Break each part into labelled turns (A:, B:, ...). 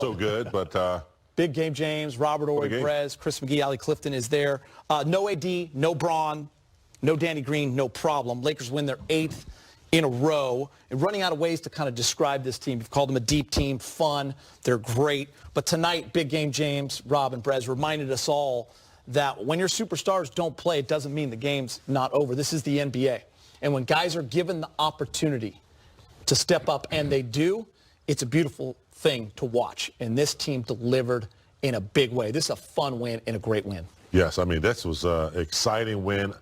A: So good, but
B: Big Game James, Robert Ory, Brez, Chris McGee, Ali Clifton is there. No AD, no Braun, no Danny Green, no problem. Lakers win their 8th in a row. And running out of ways to kind of describe this team. You've called them a deep team, fun, they're great. But tonight, Big Game James, Rob, and Brez reminded us all that when your superstars don't play, it doesn't mean the game's not over. This is the NBA. And when guys are given the opportunity to step up, and they do, it's a beautiful thing to watch. And this team delivered in a big way. This is a fun win and a great win.
A: Yes, I mean, this was an exciting win,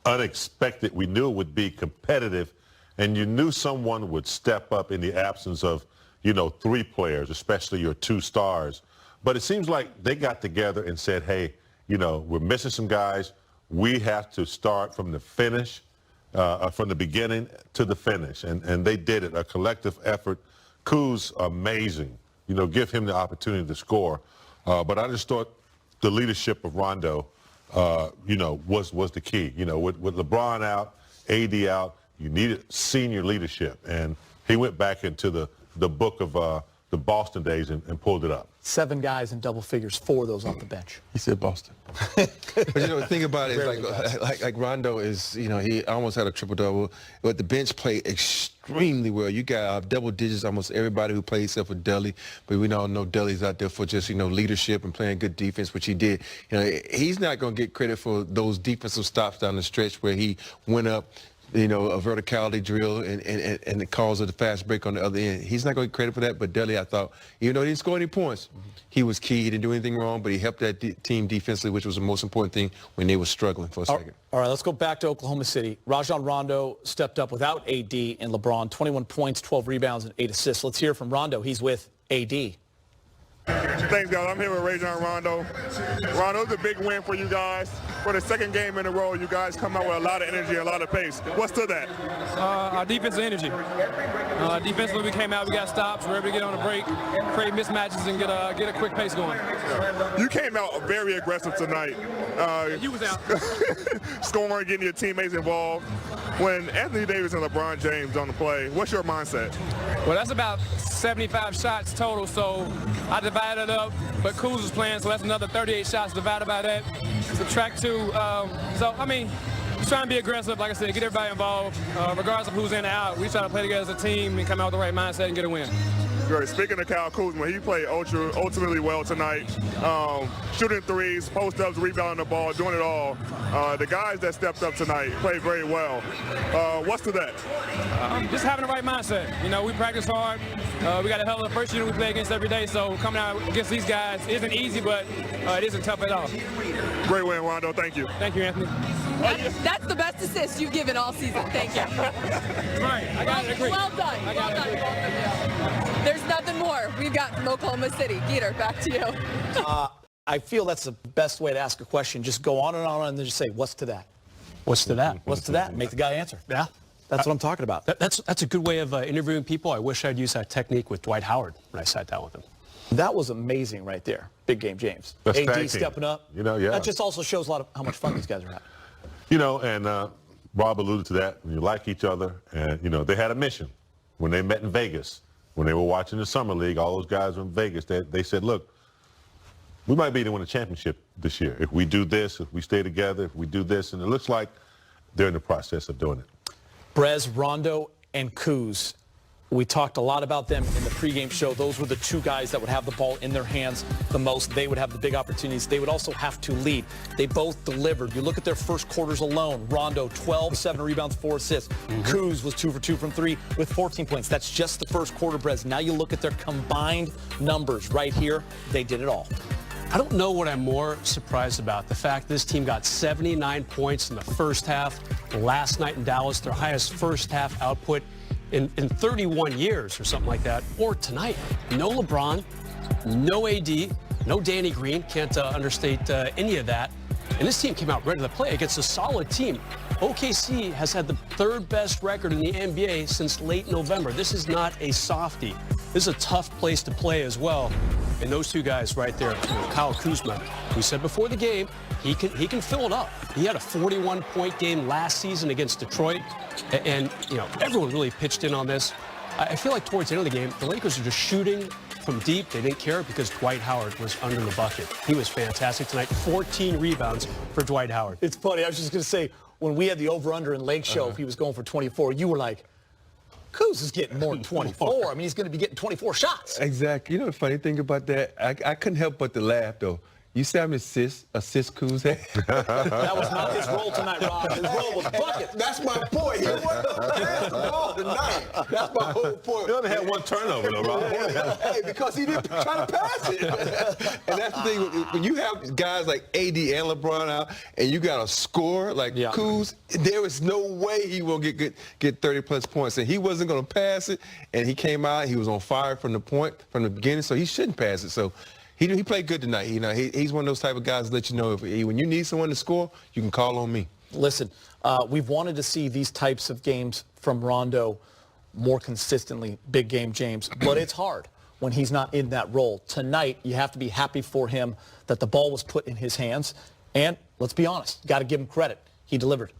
A: unexpected. We knew it would be competitive, and you knew someone would step up in the absence of, you know, 3 players, especially your 2 stars. But it seems like they got together and said, hey, you know, we're missing some guys. We have to start from the finish, from the beginning to the finish. And they did it, a collective effort. Kuz, amazing. You know, give him the opportunity to score. But I just thought the leadership of Rondo, you know, was the key. You know, with LeBron out, AD out, you needed senior leadership. And he went back into the book of the Boston days and pulled it up.
B: 7 guys in double figures, 4 of those off the bench.
C: He said Boston. But, you know, the thing about it is like Rondo is, you know, he almost had a triple-double. But the bench played extremely well. You got double digits, almost everybody who played except for Dudley. But we all know Dudley's out there for just, you know, leadership and playing good defense, which he did. You know, he's not going to get credit for those defensive stops down the stretch where he went up, you know, a verticality drill and the cause of the fast break on the other end. He's not going to get credit for that, but Dudley, I thought, even though he didn't score any points, he was key. He didn't do anything wrong, but he helped that team defensively, which was the most important thing when they were struggling for a second.
B: All right, let's go back to Oklahoma City. Rajon Rondo stepped up without AD and LeBron, 21 points, 12 rebounds, and 8 assists. Let's hear from Rondo. He's with AD.
D: Thanks, guys. I'm here with Rajon Rondo. Rondo, it's a big win for you guys. For the 2nd game in a row, you guys come out with a lot of energy, a lot of pace. What's to that?
E: Our defensive energy. Defensively, we came out, we got stops, we were able to get on a break, create mismatches, and get a quick pace going.
D: You came out very aggressive tonight.
E: You was out.
D: Scoring, getting your teammates involved. When Anthony Davis and LeBron James on the play, what's your mindset?
E: Well, that's about 75 shots total, so I divided it up, but Kuz was playing, so that's another 38 shots divided by that. Subtract 2. So, I mean, just trying to be aggressive, like I said, get everybody involved. Regardless of who's in or out, we try to play together as a team and come out with the right mindset and get a win.
D: Great. Speaking of Kyle Kuzma, he played ultimately well tonight. Shooting threes, post-ups, rebounding the ball, doing it all. The guys that stepped up tonight played very well. What's to that?
E: Just having the right mindset. You know, we practice hard. We got a hell of a first unit we play against every day, so coming out against these guys isn't easy, but it isn't tough at all.
D: Great win, Rondo. Thank you.
E: Thank you, Anthony.
F: That's the best assist you've given all season. Thank you.
E: Right. I got to agree.
F: Well done. Well done. There's nothing more we've got from Oklahoma City. Geeter, back to you.
B: I feel that's the best way to ask a question. Just go on and then just say, what's to that?
G: What's to that?
B: What's to that? Make the guy answer.
G: Yeah.
B: That's what I'm talking about.
G: That's a good way of interviewing people. I wish I'd used that technique with Dwight Howard when I sat down with him.
B: That was amazing right there. Big Game James.
A: That's
B: AD stepping up.
A: You know, yeah.
B: That just also shows a lot of how much fun these guys are having.
A: You know, and Rob alluded to that. When you like each other, and, you know, they had a mission. When they met in Vegas, when they were watching the Summer League, all those guys were in Vegas, they said, look, we might be able to win a championship this year. If we do this, if we stay together, if we do this. And it looks like they're in the process of doing it.
B: Brez, Rondo, and Kuz. We talked a lot about them in the pregame show. Those were the 2 guys that would have the ball in their hands the most. They would have the big opportunities. They would also have to lead. They both delivered. You look at their first quarters alone. Rondo, 12, 7 rebounds, 4 assists. Kuz was 2 for 2 from 3 with 14 points. That's just the first quarter, Brez. Now you look at their combined numbers right here. They did it all.
G: I don't know what I'm more surprised about. The fact this team got 79 points in the first half. Last night in Dallas, their highest first half output in 31 years or something like that. Or tonight, no LeBron, no AD, no Danny Green. Can't understate any of that. And this team came out ready to play against a solid team. OKC has had the 3rd best record in the NBA since late November. This is not a softie. This is a tough place to play as well. And those 2 guys right there, you know, Kyle Kuzma, we said before the game, he can fill it up. He had a 41-point game last season against Detroit. And, you know, everyone really pitched in on this. I feel like towards the end of the game, the Lakers are just shooting from deep, they didn't care because Dwight Howard was under the bucket. He was fantastic tonight. 14 rebounds for Dwight Howard.
B: It's funny. I was just going to say, when we had the over-under in Lake Show, if he was going for 24, you were like, Kuz is getting more than 24. I mean, he's going to be getting 24 shots.
C: Exactly. You know the funny thing about that? I couldn't help but to laugh, though. You see how many assists Kuz had?
B: That was not his role tonight, Rob. His role was bucket.
C: That's my point. He wasn't passing the ball tonight. That's my whole point.
A: He only had one turnover, though, Rob.
C: Hey, because he didn't try to pass it. And that's the thing. When you have guys like AD and LeBron out, and you got a score like Kuz, there is no way he will get 30-plus points. And he wasn't going to pass it, and he came out. He was on fire from the beginning, so he shouldn't pass it. So he played good tonight. You know, he's one of those type of guys that let you know when you need someone to score, you can call on me.
B: Listen, we've wanted to see these types of games from Rondo more consistently, big game James, but it's hard when he's not in that role. Tonight, you have to be happy for him that the ball was put in his hands, and let's be honest, got to give him credit. He delivered.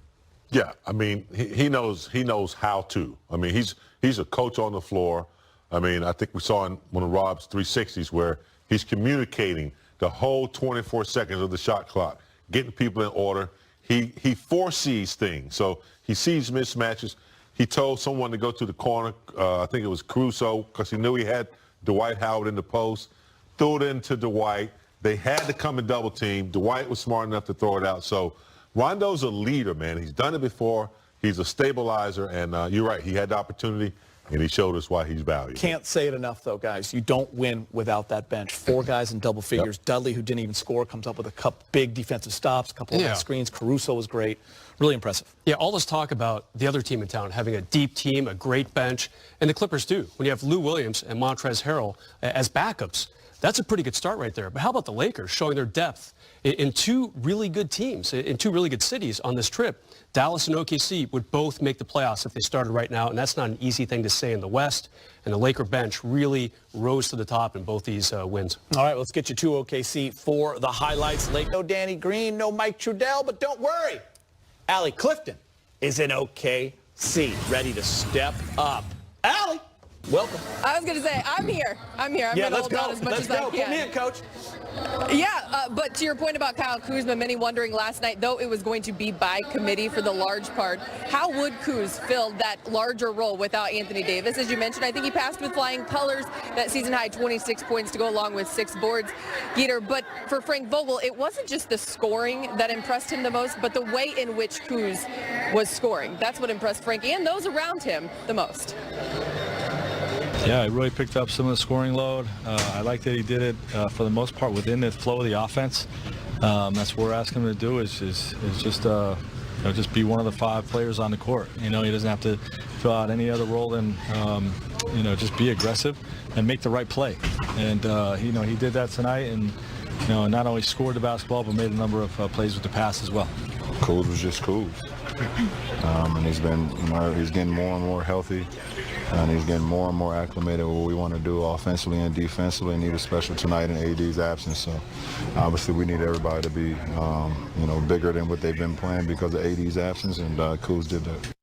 A: Yeah, I mean, he knows how to. I mean, he's a coach on the floor. I mean, I think we saw in one of Rob's 360s where he's communicating the whole 24 seconds of the shot clock, getting people in order. He foresees things. So he sees mismatches. He told someone to go to the corner, I think it was Caruso, because he knew he had Dwight Howard in the post, threw it into Dwight. They had to come and double team. Dwight was smart enough to throw it out. So Rondo's a leader, man. He's done it before. He's a stabilizer, and you're right. He had the opportunity, and he showed us why he's valuable.
B: Can't say it enough, though, guys. You don't win without that bench. 4 guys in double figures. Yep. Dudley, who didn't even score, comes up with a couple big defensive stops, a couple of screens. Caruso was great. Really impressive.
G: Yeah, all this talk about the other team in town having a deep team, a great bench, and the Clippers do. When you have Lou Williams and Montrezl Harrell as backups, that's a pretty good start right there. But how about the Lakers showing their depth in 2 really good teams, in 2 really good cities on this trip? Dallas and OKC would both make the playoffs if they started right now, and that's not an easy thing to say in the West. And the Laker bench really rose to the top in both these wins.
B: All right, let's get you to OKC for the highlights. No Danny Green, no Mike Trudell, but don't worry. Allie Clifton is in OKC, ready to step up. Allie, welcome.
F: I was going to say, I'm here. I'm going to hold on as much as I can.
B: Put me in, Coach.
F: Yeah, but to your point about Kyle Kuzma, many wondering last night, though it was going to be by committee for the large part, how would Kuz fill that larger role without Anthony Davis? As you mentioned, I think he passed with flying colors, that season-high 26 points to go along with 6 boards, Geeter. But for Frank Vogel, it wasn't just the scoring that impressed him the most, but the way in which Kuz was scoring. That's what impressed Frank and those around him the most.
H: Yeah, he really picked up some of the scoring load. I like that he did it for the most part within the flow of the offense. That's what we're asking him to do is just be one of the 5 players on the court. You know, he doesn't have to fill out any other role than just be aggressive and make the right play. And he did that tonight, and not only scored the basketball but made a number of plays with the pass as well.
I: Kuz was just Kuz. And he's getting more and more healthy, and he's getting more and more acclimated with what we want to do offensively and defensively. Need a special tonight in AD's absence, so obviously we need everybody to be bigger than what they've been playing because of AD's absence, and Kuz did that.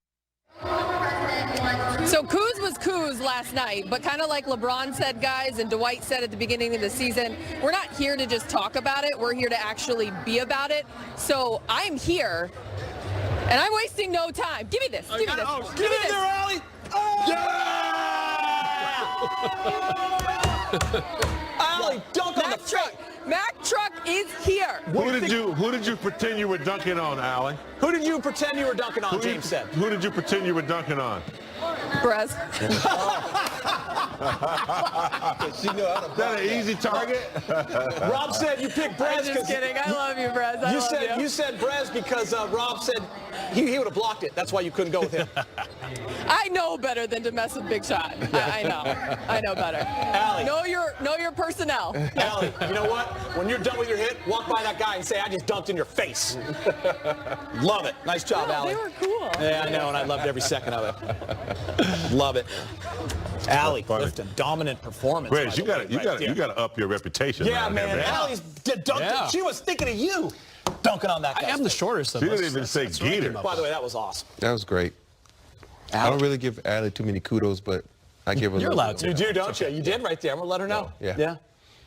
F: So Kuz was Kuz last night, but kind of like LeBron said, guys, and Dwight said at the beginning of the season, we're not here to just talk about it. We're here to actually be about it. So I'm here, and I'm wasting no time. Give me this. Give me this. Give me this.
B: There, Allie. Oh! Yeah! Allie, dunk on the truck.
F: Mack Truck is here.
A: Who did you pretend you were dunking on, Allie?
B: Who did you pretend you were dunking on, James said?
A: Who did you pretend you were dunking on?
F: Brez.
A: That an easy target?
B: Rob said you picked Brez.
F: I'm just kidding. I love you, Brez.
B: You said Brez because Rob said he would have blocked it. That's why you couldn't go with him.
F: I know better than to mess with Big Shot. I know better.
B: Allie.
F: Know your personnel.
B: Allie, you know what? When you're done with your hit, walk by that guy and say, I just dunked in your face. Love it. Nice job, Allie.
F: They were cool.
B: Yeah, I know, and I loved every second of it. Love it. Allie Clifton, dominant performance.
A: Grace, you got to up your reputation.
B: Yeah, man. Allie's dunked.
G: Yeah.
B: She was thinking of you dunking on that guy.
G: I am the shortest of
A: She
G: us.
A: didn't even say Geeter.
B: By the way, that was awesome.
C: That was great. I don't really give Allie too many kudos, but I give her.
G: You're allowed to.
B: You do, don't you? You did right there. I'm going to let her know.
C: Yeah.
B: Yeah.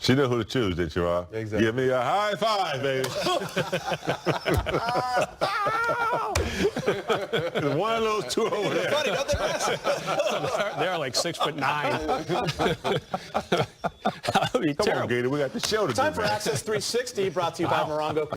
A: She knew who to choose, didn't you, Rob?
C: Exactly.
A: Give me a high five, baby. One of those two over there.
B: Funny, don't they, Russ?
G: They're like 6'9". That would be
A: Come
G: terrible.
A: on, Gator. We got the show to do.
B: Time for
A: man.
B: Access 360, brought to you by Morongo.